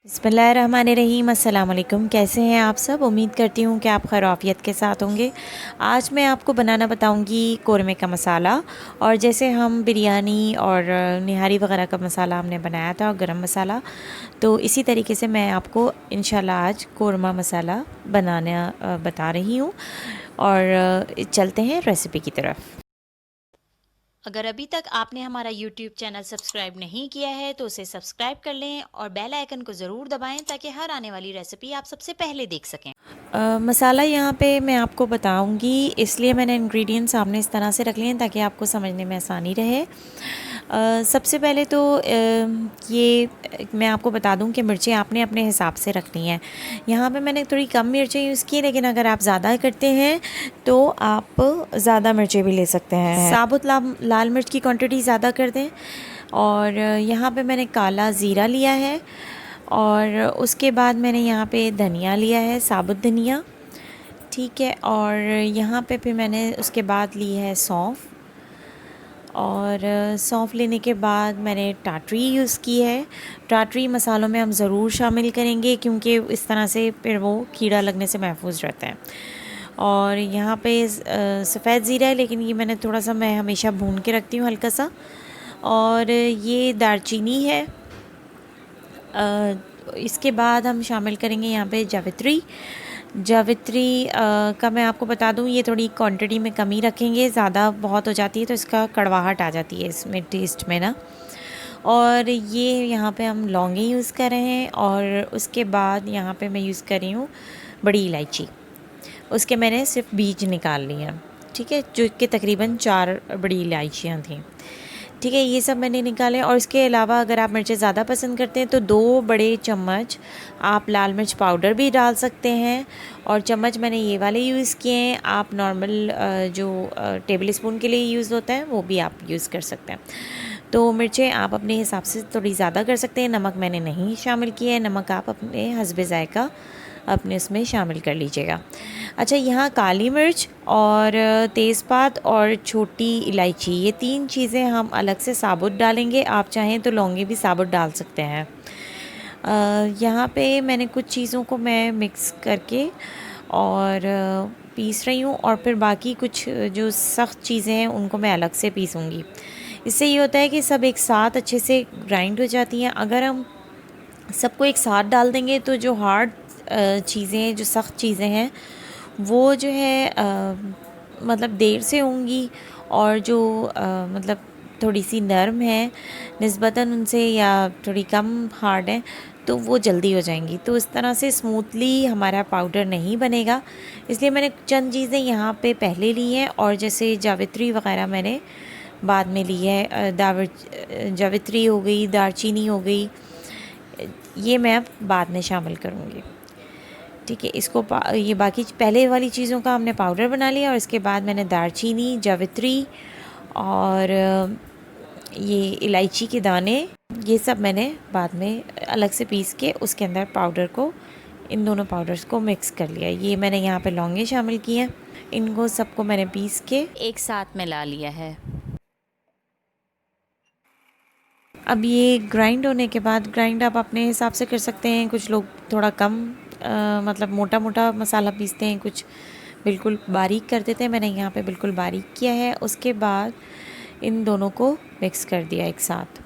बिस्मिल्लाहिर्रहमानिर्रहीम। अस्सलाम वालेकुम। कैसे हैं आप सब? उम्मीद करती हूँ कि आप खैरियत के साथ होंगे। आज मैं आपको बनाना बताऊँगी कोरमे का मसाला। और जैसे हम बिरयानी और निहारी वगैरह का मसाला हमने बनाया था और गरम मसाला, तो इसी तरीके से मैं आपको इंशाल्लाह आज कोरमा मसाला बनाना बता रही हूँ। और चलते हैं रेसिपी की तरफ। अगर अभी तक आपने हमारा YouTube चैनल सब्सक्राइब नहीं किया है तो उसे सब्सक्राइब कर लें और बेल आइकन को ज़रूर दबाएं ताकि हर आने वाली रेसिपी आप सबसे पहले देख सकें। मसाला यहाँ पे मैं आपको बताऊंगी, इसलिए मैंने इंग्रेडिएंट्स सामने इस तरह से रख लिए हैं ताकि आपको समझने में आसानी रहे। सबसे पहले तो ये मैं आपको बता दूं कि मिर्चें आपने अपने हिसाब से रखनी है। यहाँ पे मैंने थोड़ी कम मिर्चें यूज़ की, लेकिन अगर आप ज़्यादा करते हैं तो आप ज़्यादा मिर्चें भी ले सकते हैं। साबुत लाल मिर्च की क्वांटिटी ज़्यादा कर दें। और यहाँ पे मैंने काला ज़ीरा लिया है और उसके बाद मैंने यहाँ पे धनिया लिया है, साबुत धनिया, ठीक है। और यहाँ पे फिर मैंने उसके बाद ली है सौंफ। और सौंफ लेने के बाद मैंने टाटरी यूज़ की है। टाटरी मसालों में हम ज़रूर शामिल करेंगे क्योंकि इस तरह से फिर वो कीड़ा लगने से महफूज रहता है। और यहाँ पे सफ़ेद ज़ीरा है, लेकिन ये मैंने थोड़ा सा, मैं हमेशा भून के रखती हूँ हल्का सा। और ये दालचीनी है। इसके बाद हम शामिल करेंगे यहाँ पे जावित्री। जावित्री का मैं आपको बता दूँ, ये थोड़ी क्वांटिटी में कमी रखेंगे, ज़्यादा बहुत हो जाती है तो इसका कड़वाहट आ जाती है इसमें टेस्ट में ना। और ये यहाँ पे हम लौंगे यूज़ कर रहे हैं। और उसके बाद यहाँ पे मैं यूज़ कर रही हूँ बड़ी इलायची। उसके मैंने सिर्फ बीज निकाल लिए हैं, ठीक है, जो कि तकरीबन 4 बड़ी इलायचियाँ थीं, ठीक है। ये सब मैंने निकाले। और इसके अलावा अगर आप मिर्चें ज़्यादा पसंद करते हैं तो 2 बड़े चम्मच आप लाल मिर्च पाउडर भी डाल सकते हैं। और चम्मच मैंने ये वाले यूज़ किए हैं। आप नॉर्मल जो टेबल स्पून के लिए यूज़ होता है वो भी आप यूज़ कर सकते हैं। तो मिर्चें आप अपने हिसाब से थोड़ी ज़्यादा कर सकते हैं। नमक मैंने नहीं शामिल किया है, नमक आप अपने हस्बे ज़ायक़ा अपने उसमें शामिल कर लीजिएगा। अच्छा, यहाँ काली मिर्च और तेज़पात और छोटी इलायची, ये 3 चीज़ें हम अलग से साबुत डालेंगे। आप चाहें तो लौंगे भी साबुत डाल सकते हैं। यहाँ पे मैंने कुछ चीज़ों को मैं मिक्स करके और पीस रही हूँ। और फिर बाकी कुछ जो सख्त चीज़ें हैं उनको मैं अलग से पीसूँगी। इससे ये होता है कि सब एक साथ अच्छे से ग्राइंड हो जाती हैं। अगर हम सबको एक साथ डाल देंगे तो जो हार्ड चीज़ें, जो सख्त चीज़ें हैं, वो जो है मतलब देर से होंगी। और जो मतलब थोड़ी सी नरम है निस्बतन उनसे, या थोड़ी कम हार्ड है, तो वो जल्दी हो जाएंगी। तो इस तरह से स्मूथली हमारा पाउडर नहीं बनेगा। इसलिए मैंने चंद चीज़ें यहाँ पे पहले ली हैं। और जैसे जावित्री वगैरह मैंने बाद में ली है। जावित्री हो गई, दालचीनी हो गई, ये मैं अब बाद में शामिल करूँगी, ठीक है। इसको ये बाकी पहले वाली चीज़ों का हमने पाउडर बना लिया। और इसके बाद मैंने दालचीनी, जावित्री और ये इलायची के दाने, ये सब मैंने बाद में अलग से पीस के उसके अंदर पाउडर को, इन दोनों पाउडर्स को मिक्स कर लिया। ये मैंने यहाँ पे लौंगे शामिल किए हैं, इनको सबको मैंने पीस के एक साथ मिला लिया है। अब ये ग्राइंड होने के बाद, ग्राइंड आप अपने हिसाब से कर सकते हैं। कुछ लोग थोड़ा कम मतलब मोटा मोटा मसाला पीसते हैं, कुछ बिल्कुल बारीक कर देते हैं। मैंने यहाँ पे बिल्कुल बारीक किया है। उसके बाद इन दोनों को मिक्स कर दिया एक साथ।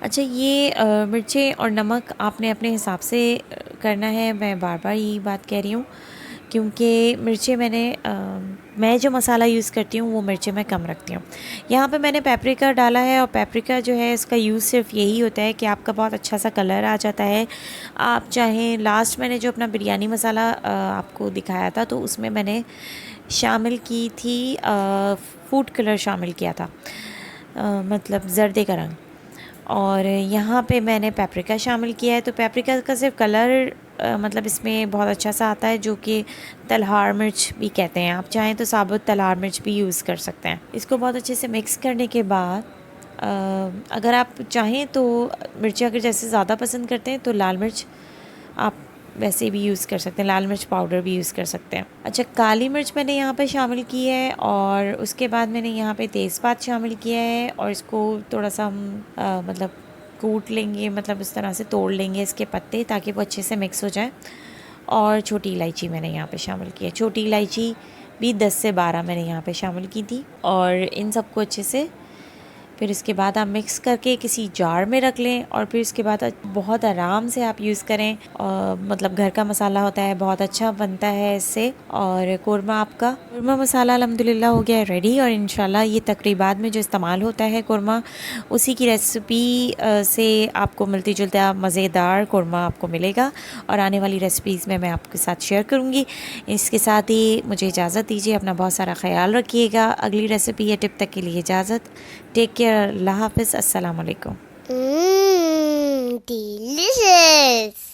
अच्छा, ये मिर्चें और नमक आपने अपने हिसाब से करना है। मैं बार बार यही बात कह रही हूँ क्योंकि मिर्चें मैं जो मसाला यूज़ करती हूँ वो मिर्चें मैं कम रखती हूँ। यहाँ पे मैंने पेपरिका डाला है। और पेपरिका जो है, इसका यूज़ सिर्फ यही होता है कि आपका बहुत अच्छा सा कलर आ जाता है। आप चाहें, लास्ट मैंने जो अपना बिरयानी मसाला आपको दिखाया था तो उसमें मैंने शामिल की थी फूड कलर शामिल किया था, मतलब जर्दे का रंग। और यहाँ पे मैंने पेपरिका शामिल किया है। तो पेपरिका का सिर्फ कलर मतलब इसमें बहुत अच्छा सा आता है, जो कि तलहार मिर्च भी कहते हैं। आप चाहें तो साबुत तलहार मिर्च भी यूज़ कर सकते हैं। इसको बहुत अच्छे से मिक्स करने के बाद अगर आप चाहें तो मिर्ची अगर जैसे ज़्यादा पसंद करते हैं तो लाल मिर्च आप वैसे भी यूज़ कर सकते हैं, लाल मिर्च पाउडर भी यूज़ कर सकते हैं। अच्छा, काली मिर्च मैंने यहाँ पे शामिल की है। और उसके बाद मैंने यहाँ पे तेज़पात शामिल किया है। और इसको थोड़ा सा हम मतलब कूट लेंगे, मतलब इस तरह से तोड़ लेंगे इसके पत्ते ताकि वो अच्छे से मिक्स हो जाए। और छोटी इलायची मैंने यहाँ पे शामिल की है, छोटी इलायची भी 10 से 12 मैंने यहाँ पे शामिल की थी। और इन सबको अच्छे से फिर इसके बाद आप मिक्स करके किसी जार में रख लें और फिर इसके बाद बहुत आराम से आप यूज़ करें। और मतलब घर का मसाला होता है, बहुत अच्छा बनता है इससे। और कौरमा मसाला अल्हम्दुलिल्लाह हो गया है रेडी। और इंशाल्लाह ये तकरीबात में जो इस्तेमाल होता है कौरमा, उसी की रेसिपी से आपको मिलती जुलता मज़ेदार कौरमा आपको मिलेगा और आने वाली रेसिपीज़ में मैं आपके साथ शेयर करूँगी। इसके साथ ही मुझे इजाज़त दीजिए, अपना बहुत सारा ख्याल रखिएगा। अगली रेसिपी या टिप तक के लिए इजाज़त। टेक केयर, अल्लाह हाफ़िज़, अस्सलाम वालेकुम। Delicious.